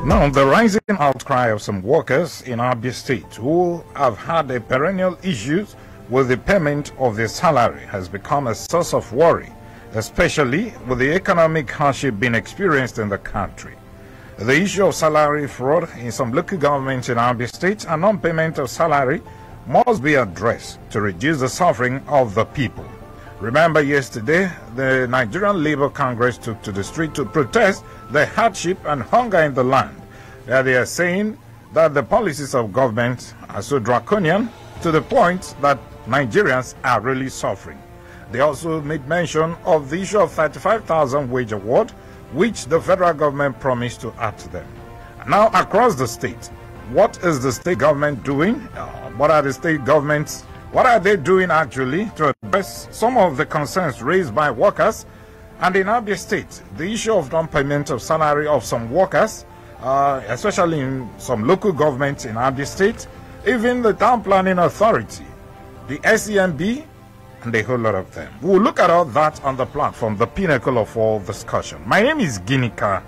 Now, the rising outcry of some workers in Abia State who have had a perennial issues with the payment of their salary has become a source of worry, especially with the economic hardship being experienced in the country. The issue of salary fraud in some local governments in Abia State and non-payment of salary must be addressed to reduce the suffering of the people. Remember, yesterday, the Nigerian Labour Congress took to the street to protest the hardship and hunger in the land. There they are saying that the policies of government are so draconian to the point that Nigerians are really suffering. They also made mention of the issue of 35,000 wage award, which the federal government promised to add to them. Now, across the state, what is the state government doing? What are the state governments? What are they doing actually to address some of the concerns raised by workers? And in Abia State, the issue of non-payment of salary of some workers, especially in some local governments in Abia State, even the town planning authority, the SEMB, and a whole lot of them. We'll look at all that on the platform, the pinnacle of all discussion. My name is Ginika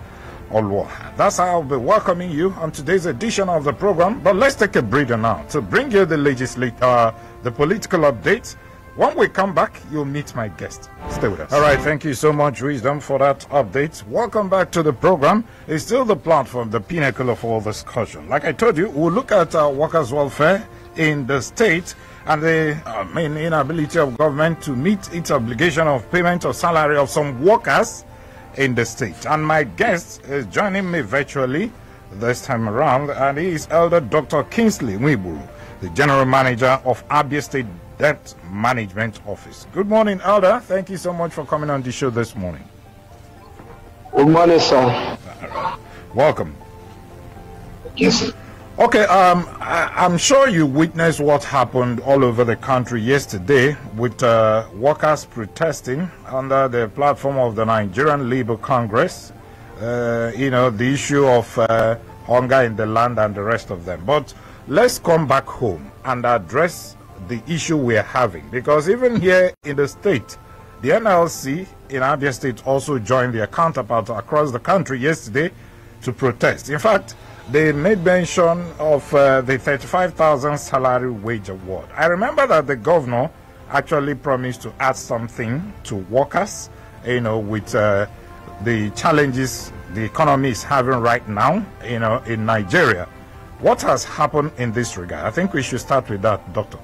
Olwa. That's how I'll be welcoming you on today's edition of the program. But let's take a breather now to bring you the political updates. When we come back, you'll meet my guest. Stay with us. All right, thank you so much, Wisdom, for that update. Welcome back to the program. It's still the platform, the pinnacle of all discussion. Like I told you, we'll look at workers' welfare in the state and the inability of government to meet its obligation of payment of salary of some workers in the state. And my guest is joining me virtually this time around, and he is Elder Dr. Kingsley Nwigburu, the General Manager of Abia State Debt Management Office. Good morning, Elder. Thank you so much for coming on the show this morning. Good morning, sir. Welcome. Yes, sir. Okay, I'm sure you witnessed what happened all over the country yesterday with workers protesting under the platform of the Nigerian Labour Congress, the issue of hunger in the land and the rest of them. But let's come back home and address the issue we are having, because even here in the state, the NLC in Abia State also joined their counterparts across the country yesterday to protest. In fact, they made mention of the 35,000 salary wage award. I remember that the governor actually promised to add something to workers, with the challenges the economy is having right now, in Nigeria. What has happened in this regard? I think we should start with that, Doctor.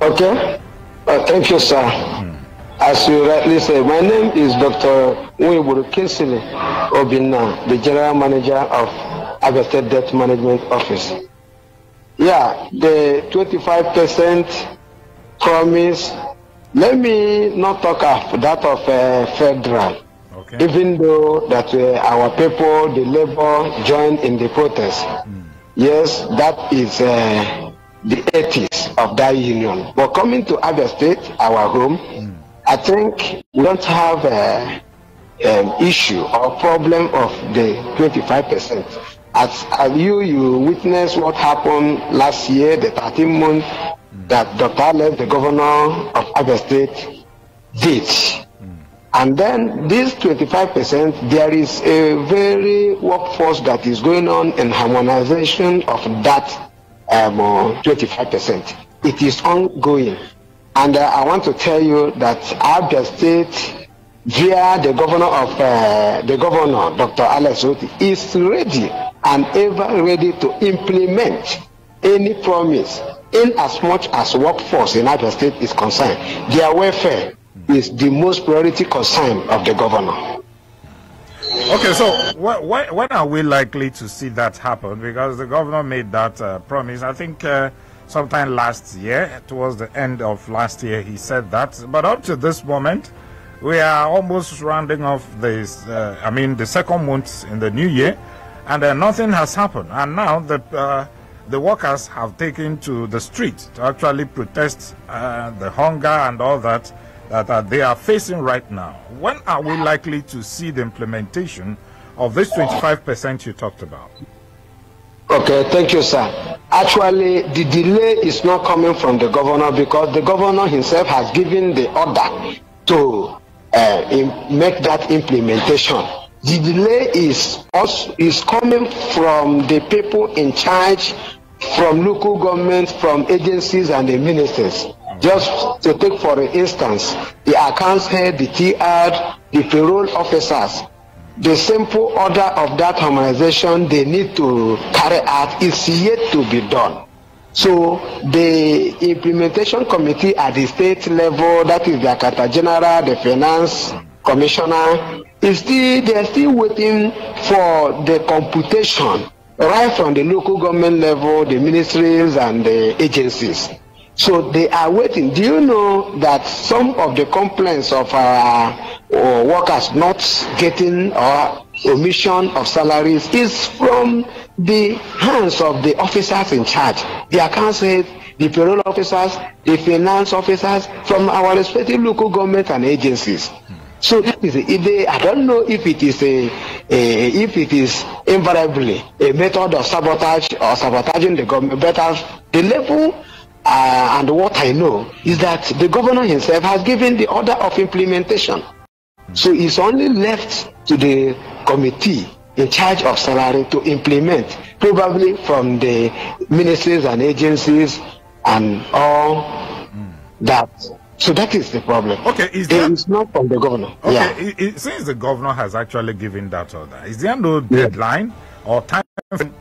Okay. Thank you, sir. As you rightly say, my name is Dr. Nwigburu Kingsley Obinna, the General Manager of Abia State Debt Management Office. Yeah, the 25% promise, let me not talk of that of federal. Okay. Even though that our people, the labor, joined in the protest. Yes, that is the ethics of that union. But coming to Abia State, our home, I think we don't have an issue or problem of the 25%. As you witnessed what happened last year, the 13 months that Dr. Alex, the governor of Abia State, did. And then this 25%, there is a very workforce that is going on in harmonization of that 25%. It is ongoing. And I want to tell you that Abia State, via the governor, Dr. Alex Otti, is ready and ever ready to implement any promise in as much as workforce in Abia State is concerned. Their welfare is the most priority concern of the governor. Okay, so when are we likely to see that happen? Because the governor made that promise, I think sometime last year, towards the end of last year, he said that. But up to this moment, we are almost rounding off this, the second month in the new year, and nothing has happened. And now the workers have taken to the street to actually protest the hunger and all that they are facing right now. When are we likely to see the implementation of this 25% you talked about? Okay, thank you, sir. Actually, the delay is not coming from the governor, because the governor himself has given the order to make that implementation. The delay is coming from the people in charge, from local governments, from agencies and the ministers. Just to take for instance, the accounts head, the TR, the payroll officers, the simple order of that harmonization they need to carry out is yet to be done. So the implementation committee at the state level, that is the Accountant General, the Finance Commissioner, they are still waiting for the computation right from the local government level, the ministries and the agencies. So they are waiting. Do you know that some of the complaints of our workers not getting or omission of salaries is from the hands of the officers in charge, the accounts heads, the payroll officers, the finance officers, from our respective local governments and agencies. So that is I don't know if it is if it is invariably a method of sabotage or sabotaging the government, but the level and what I know is that the governor himself has given the order of implementation. So it's only left to the committee in charge of salary to implement, probably from the ministries and agencies and all that. So that is the problem. Okay, it's not from the governor. Okay, yeah. Since the governor has actually given that order, is there no deadline or time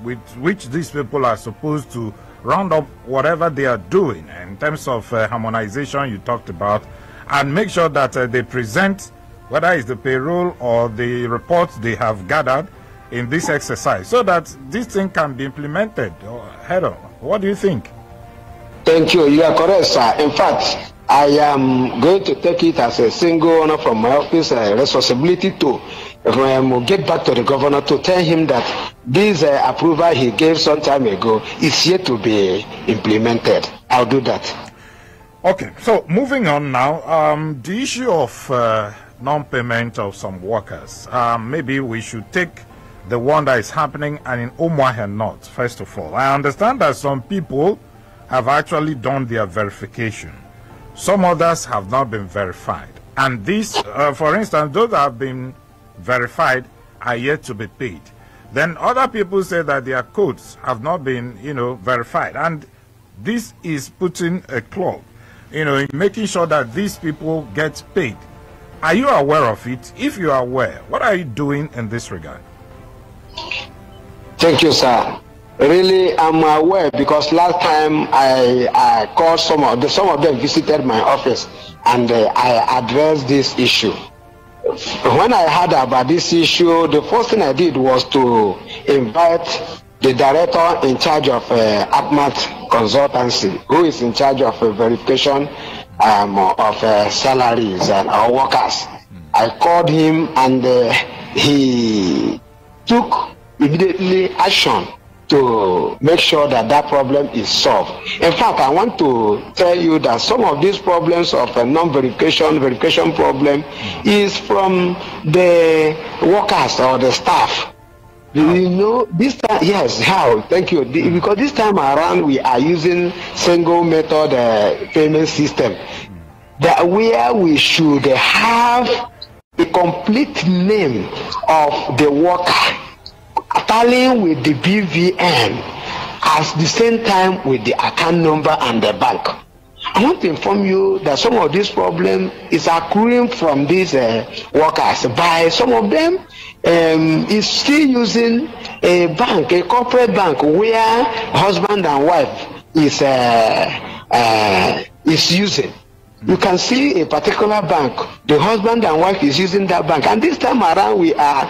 with which these people are supposed to round up whatever they are doing in terms of harmonization you talked about, and make sure that they present, whether it's the payroll or the reports they have gathered in this exercise, so that this thing can be implemented head on? What do you think? Thank you. You are correct, sir. In fact, I am going to take it as a single honor from my office responsibility to get back to the governor to tell him that this approval he gave some time ago is yet to be implemented. I'll do that. Okay, so moving on now, the issue of non-payment of some workers. Maybe we should take the one that is happening and in Umuahia North, first of all. I understand that some people have actually done their verification. Some others have not been verified. And this, for instance, those that have been verified are yet to be paid. Then other people say that their codes have not been, verified. And this is putting a clog, in making sure that these people get paid. Are you aware of it? If you are aware, what are you doing in this regard? Thank you, sir. Really, I'm aware because last time I called some of them visited my office and I addressed this issue. When I heard about this issue, the first thing I did was to invite the director in charge of APMAT Consultancy, who is in charge of verification of salaries and our workers. I called him and he took immediately action to make sure that that problem is solved. In fact, I want to tell you that some of these problems of verification problem is from the workers or the staff. This time, yes, how? Thank you. Because this time around we are using single method payment system, that where we should have a complete name of the worker tallying with the BVN at the same time with the account number and the bank. I want to inform you that some of this problem is accruing from these workers. By some of them is still using a bank, a corporate bank, where husband and wife is using. You can see a particular bank, the husband and wife is using that bank, and this time around we are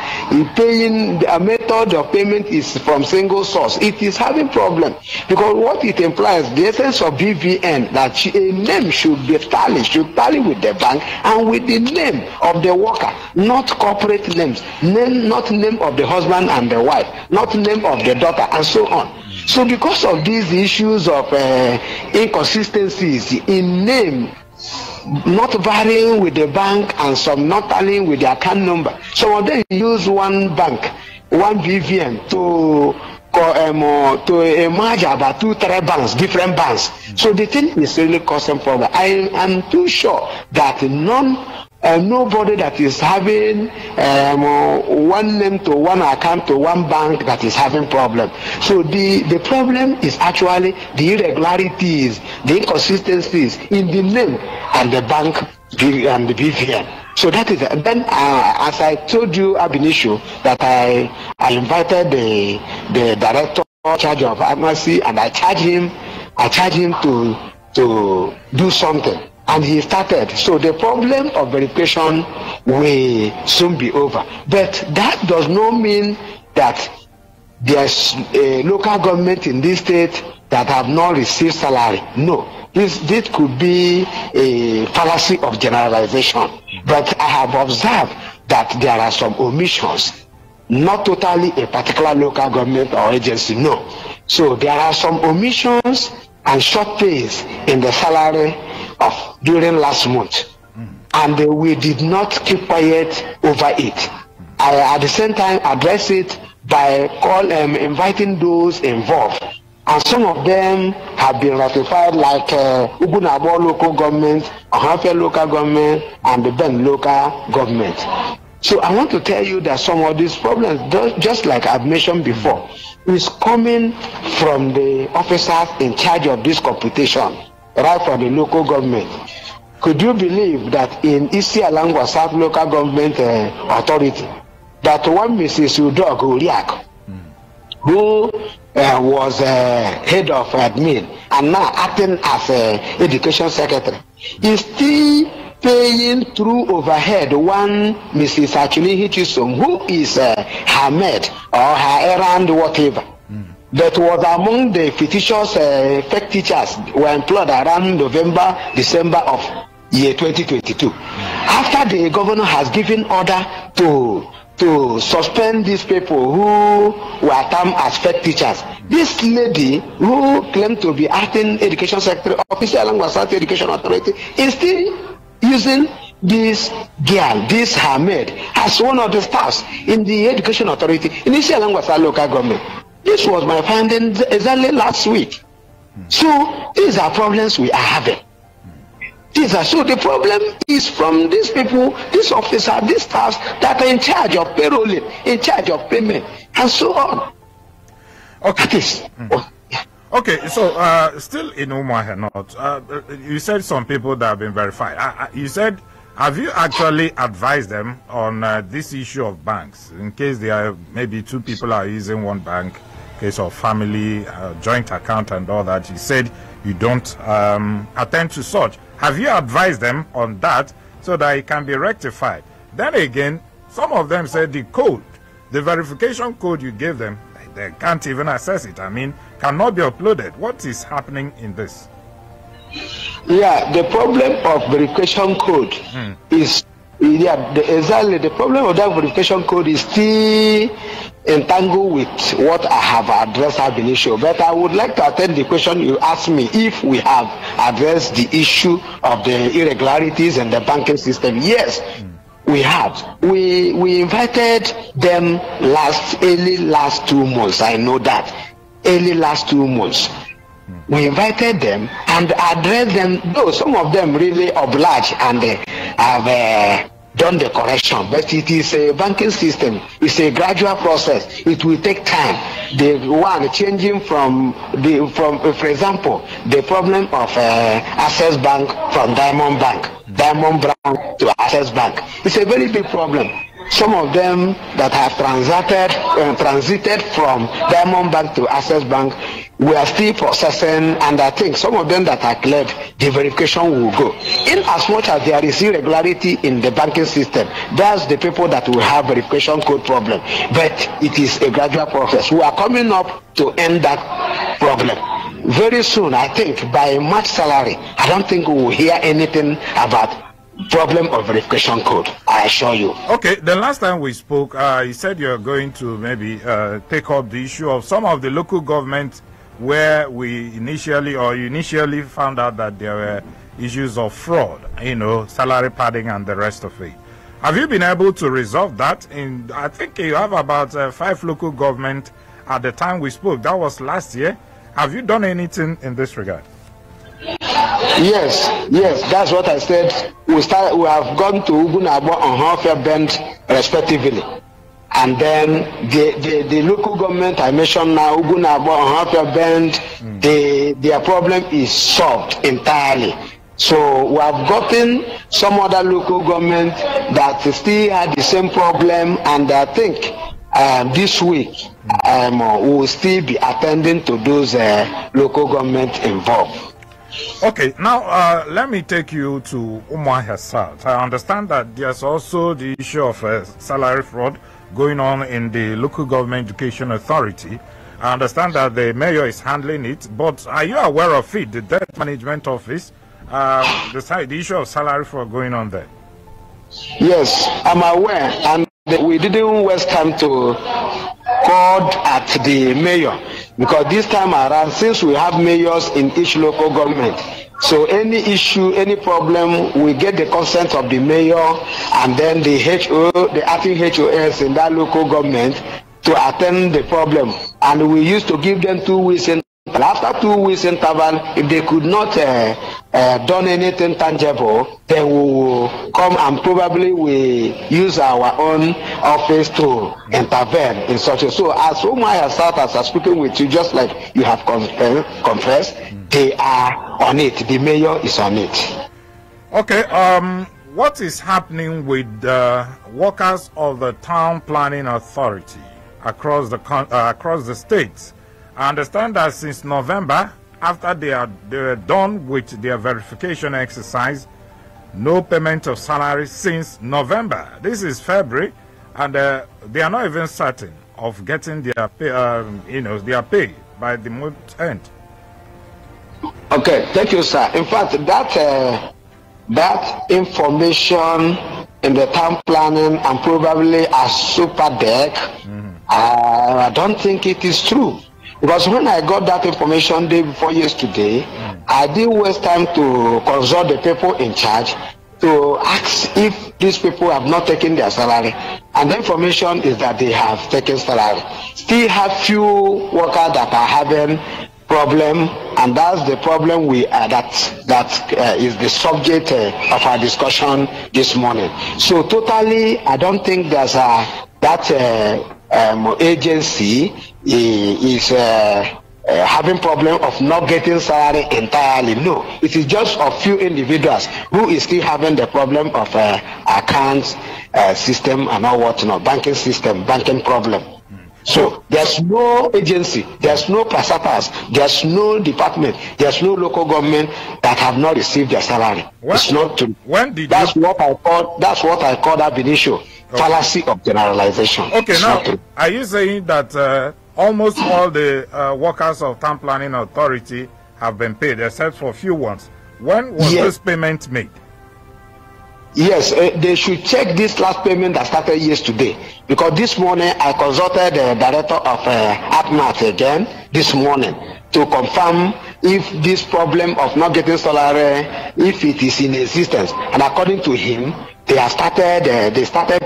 paying, the method of payment is from single source. It is having problem because what it implies, the essence of BVN, that a name should tally with the bank and with the name of the worker, not corporate names, not name of the husband and the wife, not name of the daughter, and so on. So because of these issues of inconsistencies in name, not varying with the bank and some not tallying with the account number, some of them use one bank, one BVN to merge about 2-3 banks, different banks. So the thing is really causing problem. I am too sure that none nobody that is having one name to one account to one bank that is having problem. So the problem is actually the irregularities, the inconsistencies in the name and the bank and the BVN. So that is, and then as I told you ab initio, that I invited the director in charge of pharmacy, and I charge him to do something, and he started. So the problem of verification will soon be over, but that does not mean that there's a local government in this state that have not received salary. No. This could be a fallacy of generalization, but I have observed that there are some omissions, not totally a particular local government or agency, no. So there are some omissions and short pays in the salary of during last month, and we did not keep quiet over it. I at the same time address it by inviting those involved. And some of them have been ratified, like Ubunabo local government, Ahafia local government, and the Ben local government. So I want to tell you that some of these problems, just like I've mentioned before, is coming from the officers in charge of this computation, right from the local government. Could you believe that in Isialangwa South Local Government Authority, that one Mrs. Udog Uriak, who was head of admin and now acting as education secretary, is still paying through overhead one Mrs. Achuli Hichisum, who is her maid or her errand whatever, that was among the fictitious fake teachers were employed around November, December of year 2022. After the governor has given order to suspend these people who were termed as fake teachers, this lady who claimed to be acting education secretary of Isialangwa South Education Authority is still using this girl, this her maid, as one of the staffs in the education authority in Isialangwa South local government. This was my finding exactly last week. So these are problems we are having. So the problem is from these people, these officers, these staffs that are in charge of payrolling, in charge of payment, and so on. Okay. Okay, so still in Umuahia, you said some people that have been verified. You said, have you actually advised them on this issue of banks, in case there are maybe two people are using one bank, case of family, joint account and all that? You said you don't attend to such. Have you advised them on that so that it can be rectified? Then again, some of them said the code, the verification code you gave them, they can't even access it. I mean, cannot be uploaded. What is happening in this? Yeah, the problem of verification code is, exactly the problem of that verification code is still entangled with what I have addressed ab initio. But I would like to attend the question you asked me, if we have addressed the issue of the irregularities in the banking system. Yes, we have. We invited them early last 2 months. I know that. Early last 2 months. We invited them and addressed them, though some of them really obliged and have done the correction, but it is a banking system. It's a gradual process. It will take time. The one changing from for example, the problem of Access Bank from Diamond Bank to Access Bank. It's a very big problem. Some of them that have transited from Diamond Bank to Access Bank, we are still processing, and I think some of them that are cleared, the verification will go. In as much as there is irregularity in the banking system, that's the people that will have verification code problem. But it is a gradual process. We are coming up to end that problem. Very soon, I think, by March salary, I don't think we will hear anything about problem of verification code, I assure you. Okay, the last time we spoke, you said you're going to maybe take up the issue of some of the local governments where you initially found out that there were issues of fraud, salary padding and the rest of it. Have you been able to resolve that? I think you have about 5 local governments at the time we spoke. That was last year. Have you done anything in this regard? Yes, that's what I said. We have gone to Ugunabo and Hofia Bend respectively. And then the local government I mentioned now, Ugunabo and Hofia Bend, their problem is solved entirely. So we have gotten some other local government that still had the same problem, and I think this week we will still be attending to those local government involved. Okay, now let me take you to Umuahia South. I understand that there's also the issue of salary fraud going on in the local government education authority. I understand that the mayor is handling it, but are you aware of it, the debt management office, the issue of salary fraud going on there? Yes, I'm aware, and we didn't waste time to call at the mayor, because this time around, since we have mayors in each local government, so any issue, any problem, we get the consent of the mayor and then the HO, the acting HOS in that local government to attend the problem. And we used to give them 2 weeks interval. After 2 weeks interval, if they could not done anything tangible, then we will come and probably we use our own office to intervene in such a. So as Umuahia South, as I'm speaking with you, just like you have confessed, they are on it. The mayor is on it. Okay. What is happening with the workers of the town planning authority across the states? I understand that since November, after they are done with their verification exercise, no payment of salary since November. This is February, and they are not even certain of getting their pay, their pay by the month end. Okay, thank you, sir. In fact, that information in the town planning and probably a super deck, I don't think it is true. Because when I got that information day before yesterday, I didn't waste time to consult the people in charge to ask if these people have not taken their salary. And the information is that they have taken salary. Still have few workers that are having problem, and that's the problem that is the subject of our discussion this morning. So totally, I don't think there's that agency is having problem of not getting salary entirely. No, it is just a few individuals who is still having the problem of accounts system and all whatnot, banking system, banking problem. So there's no agency, there's no parastatals, there's no department, there's no local government that have not received their salary. It's not true. That's what I call ab initio. Fallacy of generalization. Okay, now, are you saying that almost all the workers of town planning authority have been paid, except for a few ones? When was this payment made? Yes, they should check this last payment that started yesterday. Because this morning, I consulted the director of APMAT again this morning to confirm if this problem of not getting salary, if it is in existence. And according to him, they have started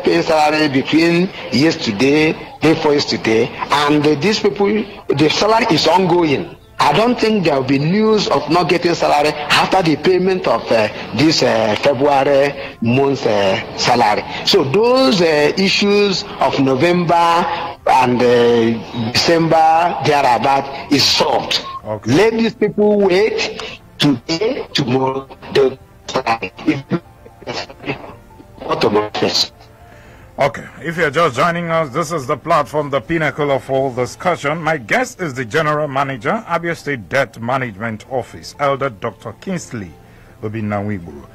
paying salary between yesterday, day before yesterday, and these people, the salary is ongoing. I don't think there will be news of not getting salary after the payment of this February month's salary. So those issues of November and December thereabout is solved. Okay. Let these people wait today, tomorrow, the salary. Okay, if you're just joining us, this is the platform, the pinnacle of all discussion. My guest is the General Manager, Abia State Debt Management Office, Elder Dr. Kingsley Nwigburu.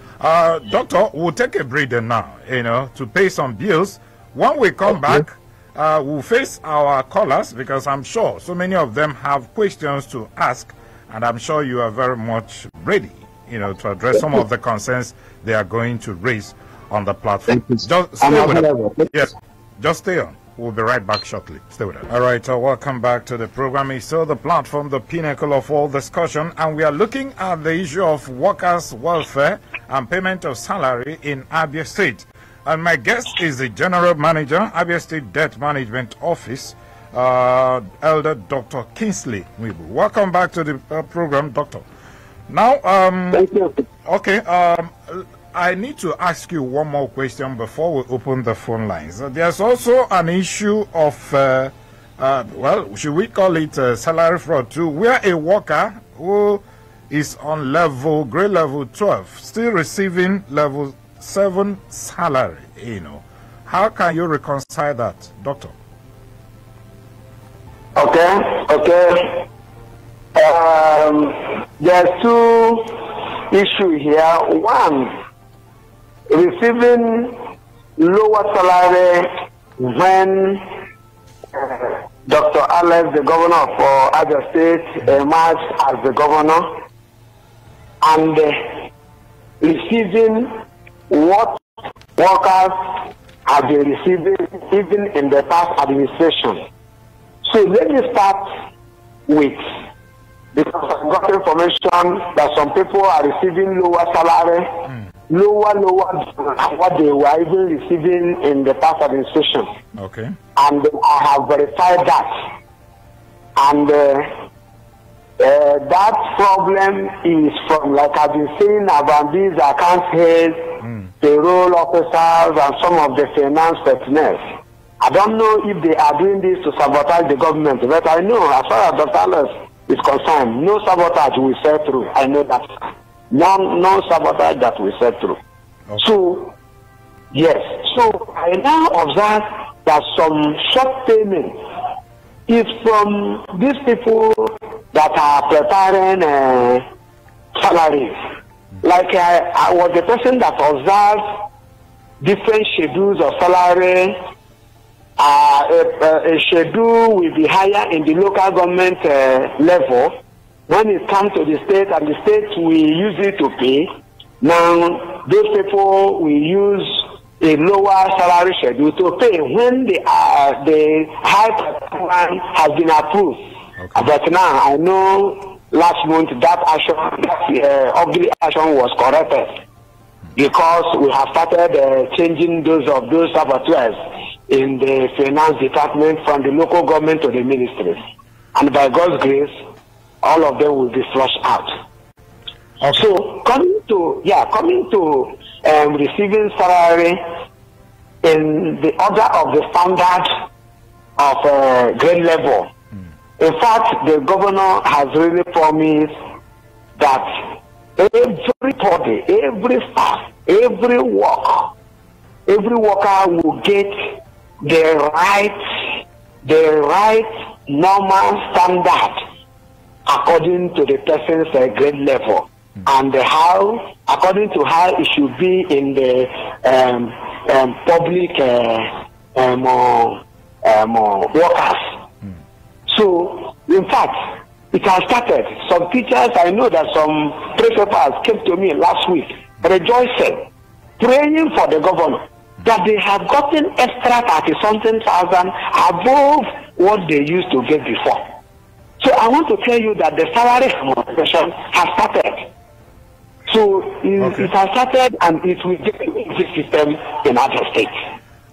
Doctor, we'll take a breather now, to pay some bills. When we come back, we'll face our callers, because I'm sure so many of them have questions to ask, and I'm sure you are very much ready, to address some of the concerns they are going to raise on the platform. Just stay with us. Yes, just stay on. We'll be right back shortly. Stay with us. All right, welcome back to the program. It's still the platform, the pinnacle of all discussion, and we are looking at the issue of workers' welfare and payment of salary in Abia State. And my guest is the General Manager, Abia State Debt Management Office, Elder Dr. Kingsley Nwigburu. Welcome back to the program, Doctor. Now, Thank you. okay, I need to ask you one more question before we open the phone lines. There's also an issue of, well, should we call it salary fraud too, where a worker who is on grade level 12, still receiving level 7 salary, you know. How can you reconcile that, Doctor? Okay. There's two issues here. One, receiving lower salary when Dr. Alex, the governor for Abia State, emerged as the governor, and receiving what workers have been receiving even in the past administration. So let me start with, because I've got information that some people are receiving lower salary, lower than what they were even receiving in the past administration. Okay. And I have verified that. And that problem is from, like I've been saying, about these account heads, payroll officers, and some of the finance personnel. I don't know if they are doing this to sabotage the government, but I know, as far as Dr. Alex is concerned, no sabotage will sell through. I know that. No sabotage that will sell through. Okay. So, yes. So, I now observe that some short payment is from these people that are preparing salaries. Like I was the person that observed different schedules of salary. A schedule will be higher in the local government level when it comes to the state, and the state will use it to pay. Now, those people will use a lower salary schedule to pay when the high one has been approved. Okay. But now, I know last month that action, ugly action was corrected, because we have started changing those saboteurs in the finance department from the local government to the ministries. And by God's grace, all of them will be flushed out. Okay. So coming to receiving salary in the order of the standard of grade level. In fact, the governor has really promised that everybody, every staff, every worker will get the right normal standard according to the person's grade level, and according to how it should be in the public workers. So, in fact, it has started. Some teachers, I know that some principals came to me last week, rejoicing, praying for the governor, that they have gotten extra 30-something thousand above what they used to get before. So I want to tell you that the salary harmonization has started. So it has started, and it will get the system in other states.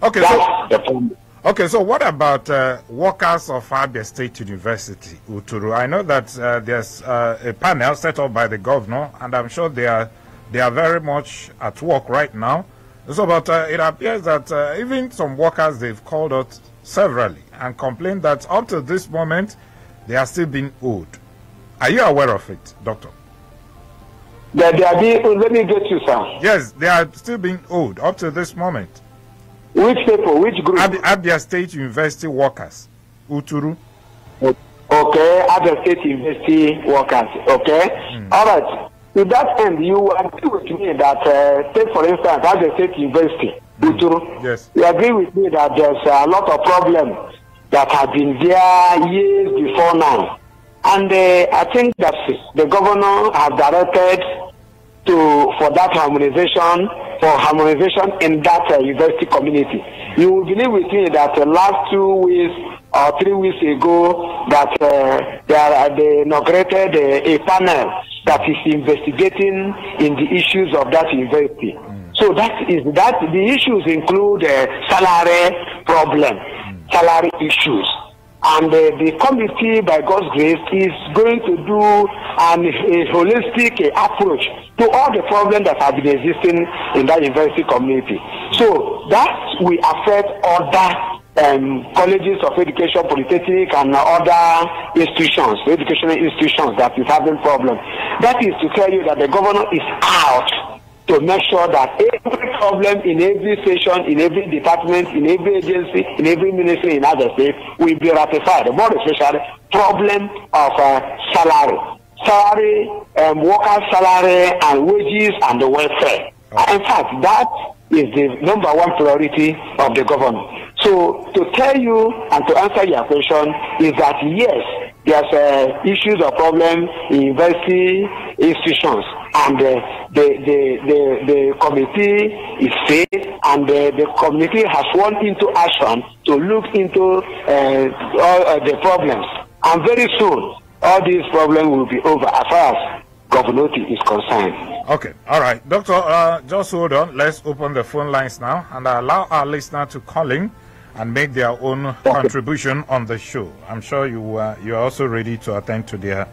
Okay, that's the point. Okay, so what about workers of Abia State University, Uturu? I know that there's a panel set up by the governor, and I'm sure they are very much at work right now. So, but it appears that even some workers, they've called out severally and complained that up to this moment, they are still being owed. Are you aware of it, Doctor? They are being, let me get you, sir. Yes, they are still being owed up to this moment. Which people, which group? Abia State University workers, Uturu. Okay, Abia State University workers, okay? All right. To that end, you agree with me that, take for instance, Abia State University, Uturu. Yes. You agree with me that there's a lot of problems that have been there years before now. And I think that the governor has directed for that harmonization, in that university community. You will believe with me that the last 2 weeks or 3 weeks ago that they inaugurated a panel that is investigating in the issues of that university. So the issues include salary problem, salary issues. And the committee, by God's grace, is going to do a holistic approach to all the problems that have been existing in that university community. So that will affect other colleges of education, polytechnic, and other institutions, educational institutions that is having problems. That is to tell you that the governor is out to make sure that every problem in every station, in every department, in every agency, in every ministry in other states will be ratified. More especially, problem of salary, workers' salary and wages and the welfare. In fact, that is the number one priority of the government. So to tell you and to answer your question is that yes, there's issues or problems in university institutions, and the committee is safe, and the committee has gone into action to look into all the problems. And very soon, all these problems will be over as far as Governor Otti is concerned. Okay, all right. Doctor, just hold on. Let's open the phone lines now and allow our listener to call in and make their own contribution on the show. I'm sure you are also ready to attend to their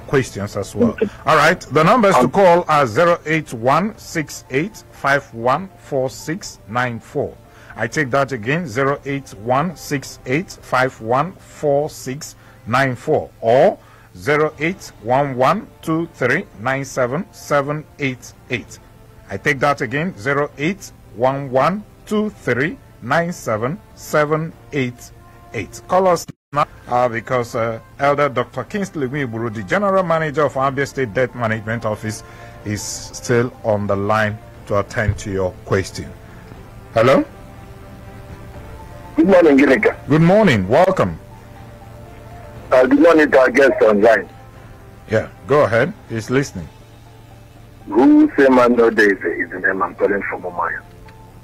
questions as well. All right, the numbers to call are 08168514694. I take that again, 08168514694 or 08112397788. I take that again, 08112397788. Call us now because Elder Dr. Kingsley Nwigburu, the General Manager of Abia State Debt Management Office, is still on the line to attend to your question. Hello? Good morning, Gilligan. Good morning. Welcome. Good morning to our guest online. Yeah, go ahead. He's listening. Who say man no day is the name I'm calling from Omaya.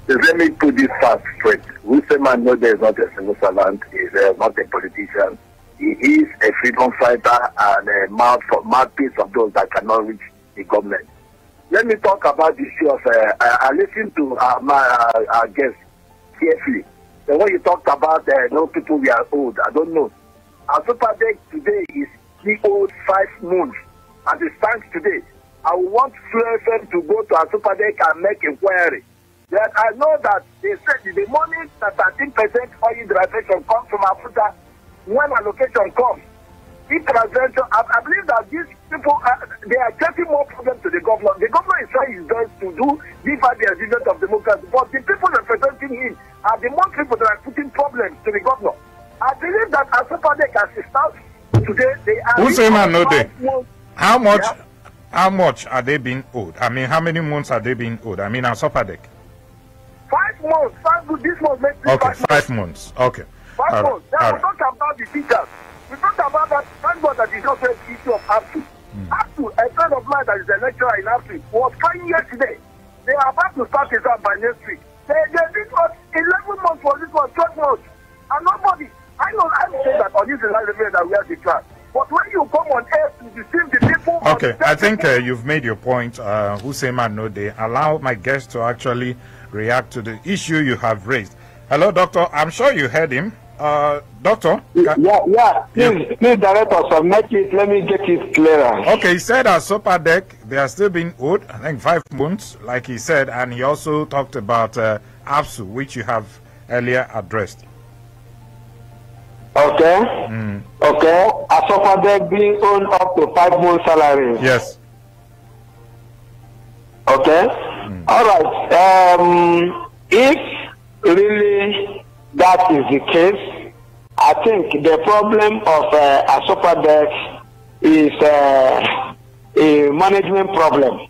Let me put this fast straight. Who say man no day is not a civil servant, is not a politician. He is a freedom fighter and a mouthpiece of those that cannot reach the government. Let me talk about the issue of, I listened to our guest carefully. And when you talked about no people we are old, I don't know. Our super deck today is 3 old 5 months. As it stands today, I want FM to go to our super deck and make inquiry. That I know that they said the money that 13% oil derivation comes from Africa when allocation comes. I believe that these people they are getting more problems to the governor. The governor is trying his best to give out the agenda of democracy, but the people representing him are the most people that are putting problems to the governor. I believe that as super deck as it stands today, they are. Who say man no day? How much are they being owed? I mean, how many months are they being owed? I mean, as super deck. 5 months. This month makes okay, 5 months. Okay. 5 months. Now we talk about the teachers. We talk about that. Thank God that is also an issue of APSU. APSU, a friend of mine that is a lecturer in APSU, was crying yesterday. They are about to start his up by next week. They did what 11 months for this one, 12 months. And nobody. I know I'm saying that on this line that we have the class. But when you come on air to deceive the people. Okay, I think you've made your point. Hussein no day. Allow my guest to actually react to the issue you have raised. Hello, Doctor. I'm sure you heard him. Doctor? Yeah. Please direct us or make it, let me get it clearer. Okay, he said at Super Deck, they are still being owed, I think 5 months, like he said, and he also talked about APSU, which you have earlier addressed. Okay. Okay. A Super Deck being owned up to 5 months salary. Yes. Okay. All right. If really that is the case, I think the problem of a super deck is a management problem,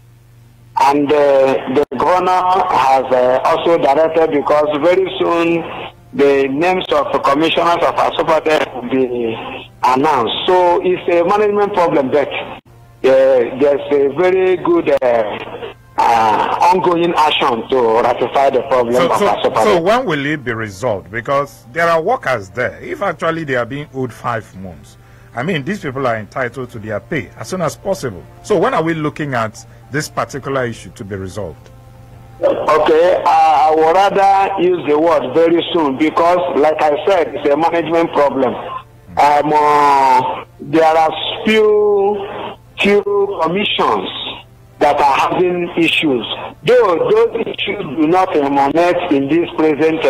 and the governor has also directed, because very soon the names of the commissioners of a super deck will be announced. So it's a management problem, but there's a very good ongoing action to ratify the problem of a super deck. So when will it be resolved? Because there are workers there. If actually they are being owed 5 months, I mean, these people are entitled to their pay as soon as possible. So when are we looking at this particular issue to be resolved? Okay, I would rather use the word very soon, because like I said, it's a management problem. there are few commissions that are having issues. Though those issues do not emanate in this present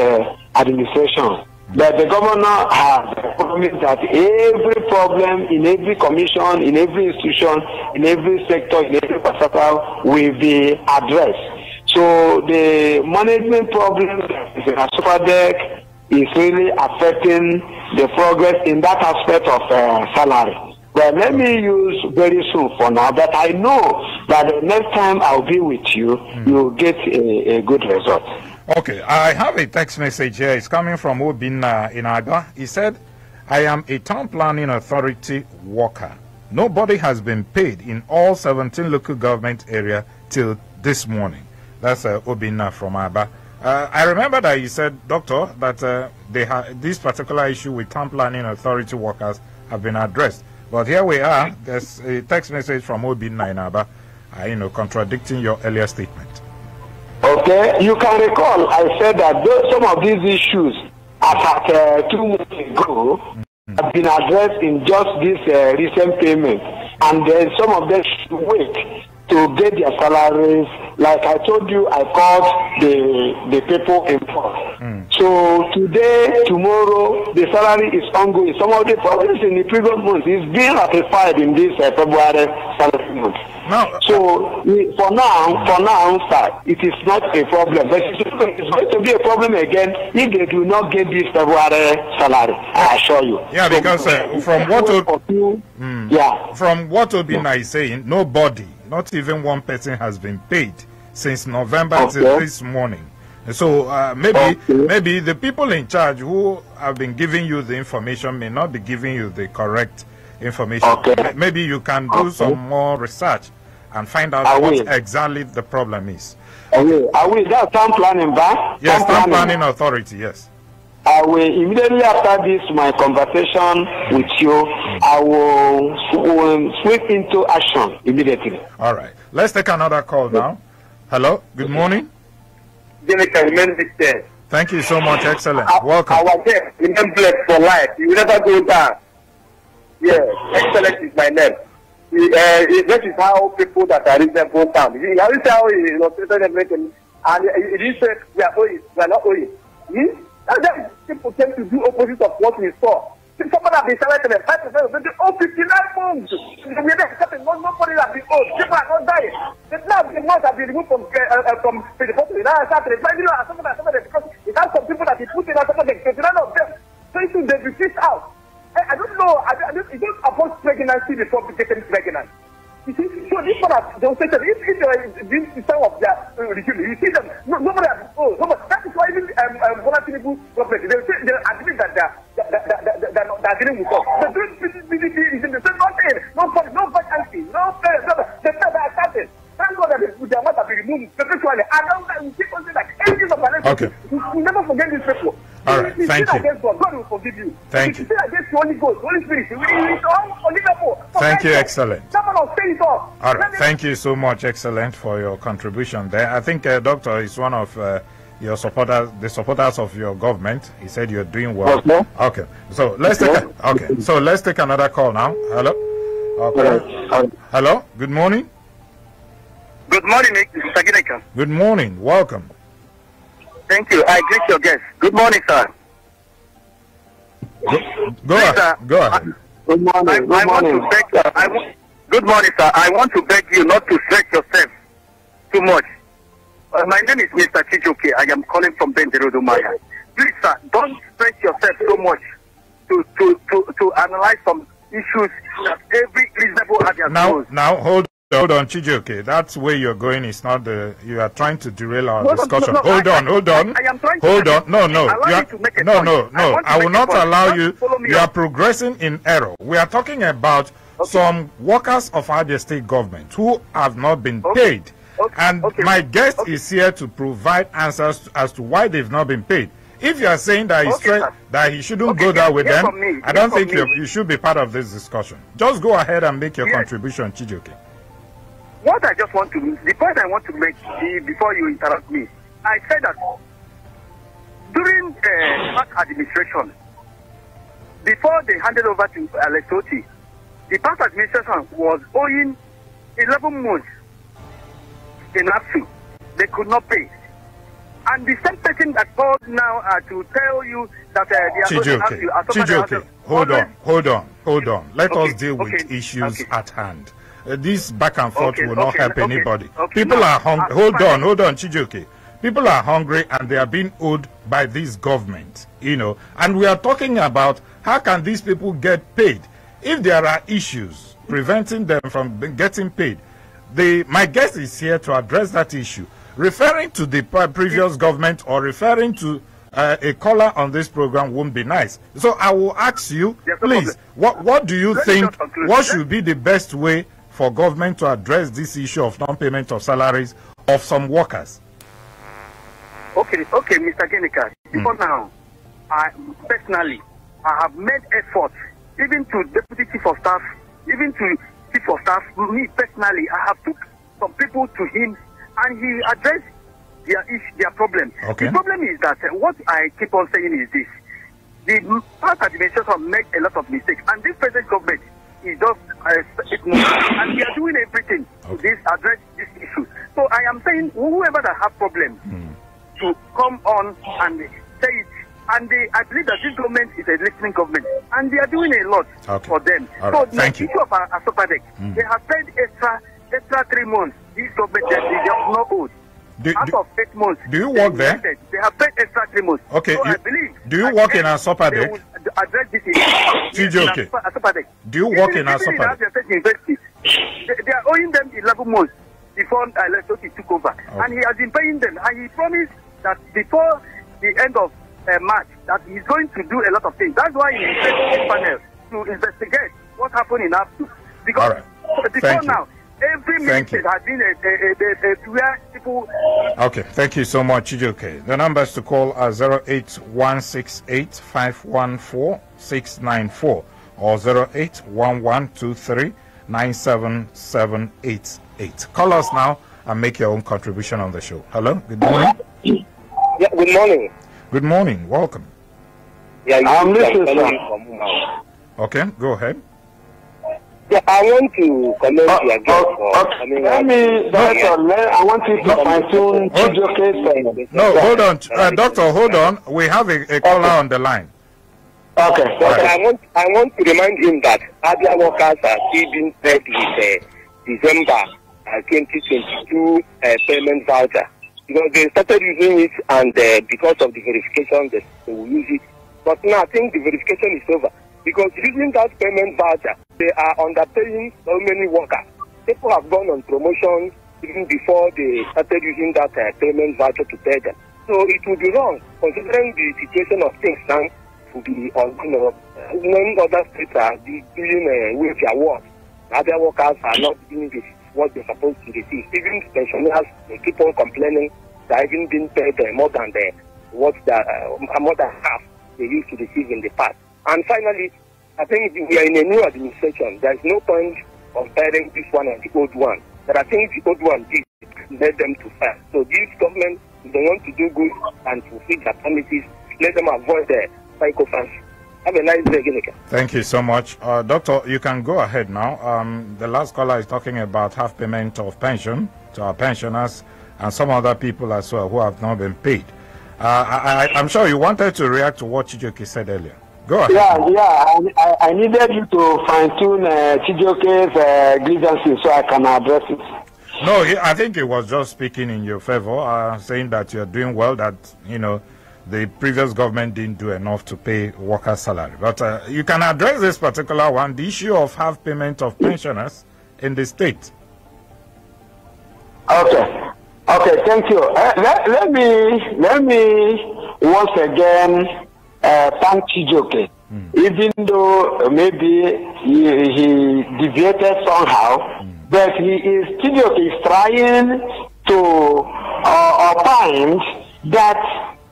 administration. But the governor has promised that every problem in every commission, in every institution, in every sector, in every sector will be addressed. So the management problem in a super deck is really affecting the progress in that aspect of salary. But let me use very soon for now, but I know that the next time I'll be with you, you'll get a good result. Okay, I have a text message here. It's coming from Obinna in Abia. He said, I am a town planning authority worker. Nobody has been paid in all 17 local government areas till this morning. That's Obinna from Abia. I remember that you said, Doctor, that this particular issue with town planning authority workers have been addressed. But here we are. There's a text message from Obinna in Abia, contradicting your earlier statement. Okay, you can recall I said that some of these issues, as at 2 months ago, have been addressed in just this recent payment, and then some of them should wait to get their salaries. Like I told you, I called the people involved. So today, tomorrow, the salary is ongoing. Some of the problems in the previous month is being ratified in this February salary month. No. So for now, sir, it is not a problem. But it's going to be a problem again if they do not get this February salary. I assure you. Yeah, because from what Obinna is saying, nobody, not even one person, has been paid since November till this morning. So maybe the people in charge who have been giving you the information may not be giving you the correct information. Maybe you can do some more research and find out what exactly the problem is. I will. That's town planning, bank. Yes, town planning authority. Yes. I will immediately after this my conversation with you. I will sweep into action immediately. All right. Let's take another call now. Hello. Good morning. Thank you so much. Excellent. Welcome. Our guest, remembrance for life. You will never go down. Yeah, excellent is my name. That is how people that are reasonable down. You see how he illustrated everything, and he didn't say we are owing, we are not owing. That people tend to do opposite of what we saw. Someone has been selected and 5% of the 59 months. We are not accepting. Nobody has been owed. People are not dying. Now the months have been removed from the hospital. Now I started finding out somebody because it has some people that he put in and some of them. 29 of them. So it should be fished out. I don't know. You don't oppose pregnancy before getting pregnant. You see, so this one has demonstrated. If this time of their regime, you see them. Nobody has been owed. That is why even vulnerable government, they admit that they're not dealing with us. The PDP is in the same nothing. No vacancy. No parents. The time that started. Thank God that the amount have been removed. Perpetually. And now we keep on saying that anything of our life. We never forget these people. All right, thank you. Against God, God will forgive you. Thank you. If you sin against the Holy Ghost, Holy Spirit, it's all unforgivable. Thank you, excellent. Someone will say it all. All right, thank you so much, excellent, for your contribution there. I think Doctor is one of your supporters, the supporters of your government. He said you're doing well. Okay, so let's take another call now. Hello. Okay. Hello. Good morning. Good morning, Mr. Gineka. Good morning. Welcome. Thank you. I greet your guest. Good morning, sir. Go ahead. Good morning. Good morning, sir. I want to beg you not to stretch yourself too much. My name is Mr. Chijoke. I am calling from Benjerodumaya. Please, sir, don't stretch yourself so much to analyze some issues that every reasonable audience knows. Now, hold on, Chijoke. That's where you're going. It's not you are trying to derail our discussion. Hold on. I am trying to hold on. No. I will not allow you. You are progressing in error. We are talking about some workers of Abia state government who have not been paid. And my guest is here to provide answers as to why they've not been paid. If you are saying that he shouldn't go there with them, I don't think you should be part of this discussion. Just go ahead and make your contribution, Chijoke. What I just want to, the point I want to make before you interrupt me, I said that during past administration, before they handed over to Alex Otti, the past administration was owing 11 months in AFSU. They could not pay. And the same person that called now to tell you that they are going to have you. Chijoke, hold on. Let us deal with issues at hand. This back and forth will not help anybody. People are hungry. Hold on, Chijoke. People are hungry and they are being owed by this government, you know. And we are talking about how can these people get paid? If there are issues preventing them from getting paid, my guest is here to address that issue. Referring to the previous government or referring to a caller on this program won't be nice. So I will ask you, please, what do you think, what should be the best way for government to address this issue of non-payment of salaries of some workers? Okay, Mr. Genika. Before now, personally, I have made efforts, even to Deputy Chief of Staff, even to Chief of Staff, me personally, I have took some people to him and he addressed their problem. Okay. The problem is that what I keep on saying is this. The past administration made a lot of mistakes and this present government is just and we are doing everything to address this issue. So I am saying whoever that have problems to come on and say it. And I believe that this government is a listening government, and they are doing a lot for them. All right. Thank you. Issue of Asopadek, they have paid extra 3 months. This government they have not owed. Out of 8 months. Do you work there? They have paid extra 3 months. Okay. So I believe. Do you work in Asopadek? They will address this issue. Asopadek. Do you work in Asopadek? They are owing them 11 months before Alex Otti took over, and he has been paying them, and he promised that before the end of March that he's going to do a lot of things. That's why he set this panel to investigate what happened in AFSU. Because before now, every ministry has been a where people. Okay, thank you so much, Chijoke. The numbers to call are 08168514694 or 08112397788. Call us now and make your own contribution on the show. Hello, good morning. Yeah, good morning. Good morning. Welcome. Yeah, I'm listening, sir. Okay, go ahead. Yeah, I want to comment your guest. I want you to fine-tune Chijoke's. No, hold on. Doctor, hold on. We have a caller on the line. Okay. Right. I want to remind him that Abia workers are still being paid with December 2022 payment voucher. Because they started using it and because of the verification they will use it. But now I think the verification is over. Because using that payment voucher, they are underpaying so many workers. People have gone on promotions even before they started using that payment voucher to pay them. So it would be wrong, considering the situation of things now, to be when other states are doing wage award. Other workers are not doing this. What they're supposed to receive. Even pensioners, they keep on complaining that even being paid more than more than half they used to receive in the past. And finally, I think we are in a new administration. There is no point comparing this one and the old one. But I think the old one did led them to fail. So this government, if they want to do good and fulfill their promises, let them avoid the psychopaths. Have a nice day, Ginika. Thank you so much. Doctor, you can go ahead now. The last caller is talking about half payment of pension to our pensioners and some other people as well who have not been paid. I'm sure you wanted to react to what Chijoke said earlier. Go ahead. Yeah. I needed you to fine-tune Chijoke's grievances so I can address it. No, I think he was just speaking in your favor, saying that you're doing well, that, you know, the previous government didn't do enough to pay workers' salary. But you can address this particular one, the issue of half payment of pensioners in the state. Okay, thank you. Let me once again thank Chijoke. Even though maybe he deviated somehow, but Chijoke is trying to opine that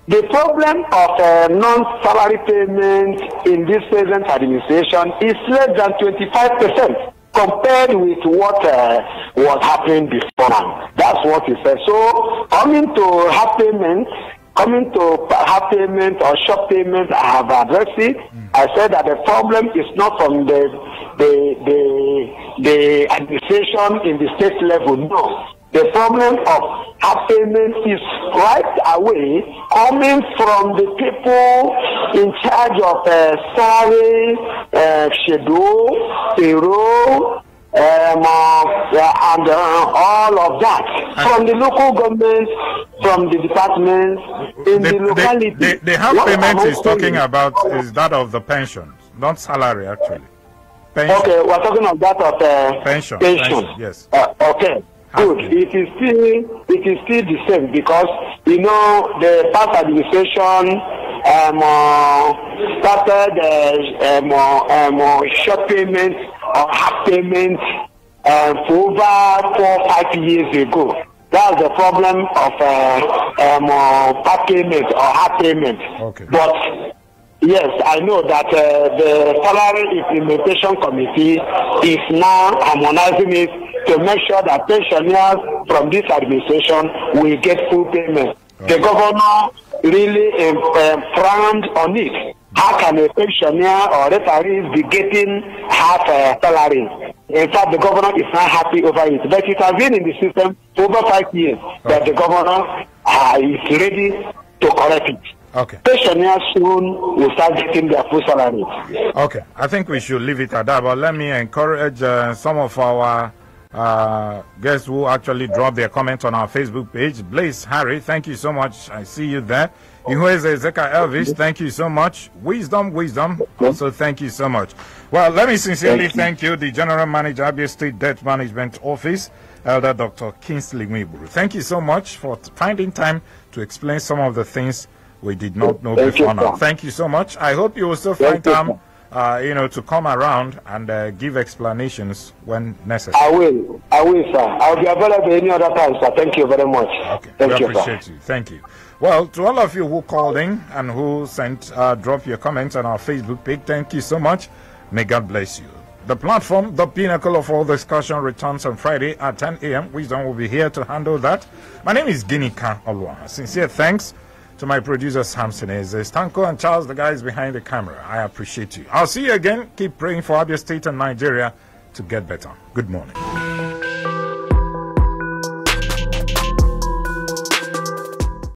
the problem of non-salary payment in this present administration is less than 25% compared with what was happening before now. That's what he said. So coming to half payment Coming to half payment or short payment, I have addressed it. I said that the problem is not from the administration in the state level. No. The problem of half payment is right away coming from the people in charge of salary, schedule, payroll, and all of that. From the local government, from the departments, in the locality. The half payment is talking about is that of the pensions, not salary actually. Pension. Okay, we're talking about that of pension. Yes. Okay. Good. It is still the same because you know the past administration started short payment or half payment for over 4 or 5 years ago. That's the problem of part payment or half payment. Okay. But yes, I know that the salary implementation committee is now harmonizing it to make sure that pensioners from this administration will get full payment. Okay. The governor really frowned on it. How can a pensioner or retiree be getting half salary? In fact, the governor is not happy over it. But it has been in the system for over 5 years that the governor is ready to correct it. Okay. Pensioners soon will start getting their full salary. Okay. I think we should leave it at that. But let me encourage some of our guests who actually dropped their comments on our Facebook page. Blaze Harry, thank you so much. I see you there. Ihueze Zeka Elvis, thank you so much. Wisdom, also thank you so much. Well, let me sincerely thank you, the General Manager, Abia State Debt Management Office, Elder Dr. Kingsley Nwigburu. Thank you so much for finding time to explain some of the things we did not know before now. Thank you so much. I hope you will still find time to come around and give explanations when necessary. I will, sir. I'll be available any other time, sir. Thank you very much. Okay, we appreciate you. Thank you. Well, to all of you who called in and who sent, drop your comments on our Facebook page, thank you so much. May God bless you. The platform, the pinnacle of all discussion, returns on Friday at 10 a.m. Wisdom will be here to handle that. My name is Ginika Olwa. Sincere thanks to my producers, Samson Stanko and Charles, the guys behind the camera. I appreciate you. I'll see you again. Keep praying for Abia State and Nigeria to get better. Good morning.